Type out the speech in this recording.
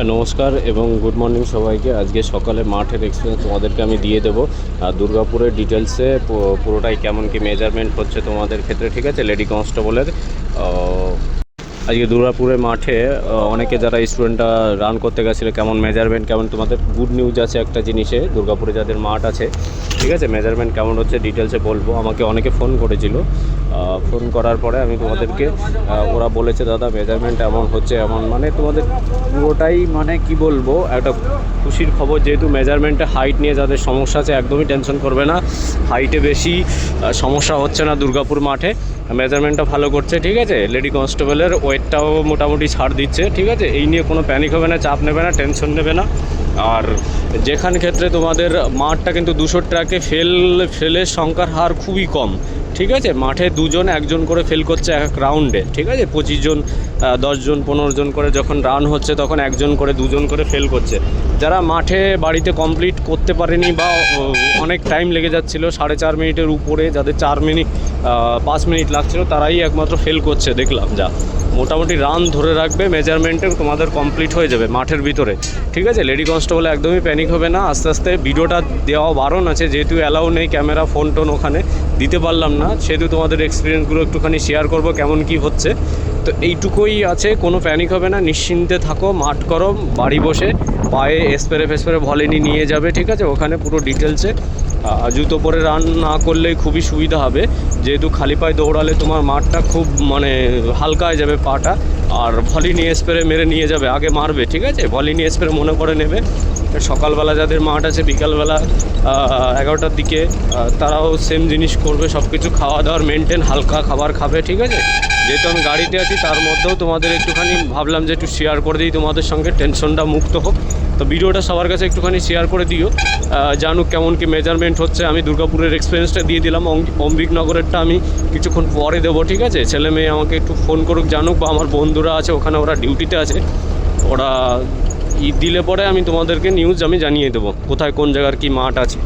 নমস্কার এবং good morning সবাইকে। আজকে সকালে মাঠের এক্সপিরিয়েন্স তোমাদেরকে আমি দিয়ে দেবো। দুর্গাপুরের ডিটেলসে পুরোটাই কেমন কি মেজারমেন্ট হচ্ছে তোমাদের ক্ষেত্রে, ঠিক আছে। লেডি কনস্টেবলের আজকে দুর্গাপুরের মাঠে অনেকে যারা স্টুডেন্টরা রান করতে গেছিলো, কেমন মেজারমেন্ট কেমন, তোমাদের গুড নিউজ আছে একটা জিনিসে। দুর্গাপুরে যাদের মাঠ আছে, ঠিক আছে, মেজারমেন্ট কেমন হচ্ছে ডিটেলসে বলবো। আমাকে অনেকে ফোন করেছিল, ফোন করার পরে আমি তোমাদেরকে ওরা বলেছে দাদা মেজারমেন্ট এমন হচ্ছে এমন, মানে তোমাদের পুরোটাই মানে কি বলবো একটা খুশির খবর। যেহেতু মেজারমেন্টে হাইট নিয়ে যাদের সমস্যা আছে একদমই টেনশন করবে না, হাইটে বেশি সমস্যা হচ্ছে না। দুর্গাপুর মাঠে মেজারমেন্টটা ভালো করছে, ঠিক আছে। লেডি কনস্টেবলের ওয়েটটাও মোটামুটি ছাড় দিচ্ছে, ঠিক আছে। এই নিয়ে কোনো প্যানিক হবে না, চাপ নেবে না, টেনশন নেবে না। আর যেখান ক্ষেত্রে তোমাদের মাঠটা কিন্তু 200 ট্রাকে ফেলের সংখ্যার হার খুবই কম, ঠিক আছে। মাঠে একজন করে ফেল করছে এক রাউন্ডে, ঠিক আছে। 25 জন 10 জন 15 জন করে যখন রান হচ্ছে তখন একজন করে 2 জন করে ফেল করছে। যারা মাঠে বাড়িতে কমপ্লিট করতে পারেনি বা অনেক টাইম লেগে যাচ্ছিলো, 4.5 মিনিটের উপরে, যাদের 4 মিনিট 5 মিনিট লাগছিলো, তারাই একমাত্র ফেল করছে দেখলাম। যা মোটামুটি রান ধরে রাখবে, মেজারমেন্টে তোমাদের কমপ্লিট হয়ে যাবে মাঠের ভিতরে, ঠিক আছে। লেডি কনস্টেবল একদমই প্যানিক হবে না। আস্তে আস্তে ভিডিওটা দেওয়া বারণ আছে, যেহেতু অ্যালাউ নেই ক্যামেরা ফোন টোন ওখানে দিতে পারলাম না, সেহেতু তোমাদের এক্সপিরিয়েন্সগুলো একটুখানি শেয়ার করব কেমন কি হচ্ছে। তো এইটুকুই আছে, কোনো প্যানিক হবে না, নিশ্চিন্তে থাকো, মাঠ করো, বাড়ি বসে পায়ে স্প্রে ভলিনি নিয়ে যাবে, ঠিক আছে। ওখানে পুরো ডিটেলসে জুতো পরে রান না করলেই খুবই সুবিধা হবে, যেহেতু খালি পায়ে দৌড়ালে তোমার মাঠটা খুব মানে হালকা হয়ে যাবে পাটা। আর ভলিনি স্প্রে মেরে নিয়ে যাবে, আগে মারবে, ঠিক আছে। ভলিনি স্প্রে মনে করে নেবে। সকালবেলা যাদের মাঠ আছে বিকালবেলা 11টার দিকে তারাও সেম জিনিস করবে, সব কিছু খাওয়া দাওয়ার মেনটেন, হালকা খাবার খাবে, ঠিক আছে। যেহেতু আমি গাড়িতে আছি তার মধ্যেও তোমাদের একটুখানি ভাবলাম যে একটু শেয়ার করে দিই তোমাদের সঙ্গে, টেনশনটা মুক্ত হোক। তো ভিডিওটা সবার কাছে একটুখানি শেয়ার করে দিও, জানুক কেমন কি মেজারমেন্ট হচ্ছে। আমি দুর্গাপুরের এক্সপিরিয়েন্সটা দিয়ে দিলাম, অম্বিকনগরেরটা আমি কিছুক্ষণ পরে দেবো, ঠিক আছে। ছেলে মেয়ে আমাকে একটু ফোন করুক, জানুক, বা আমার বন্ধুরা আছে ওখানে, ওরা ডিউটিতে আছে, ওরা দিলে পরে আমি তোমাদেরকে নিউজ জানিয়ে দেবো কোথায় কোন জায়গার কি মাঠ আছে।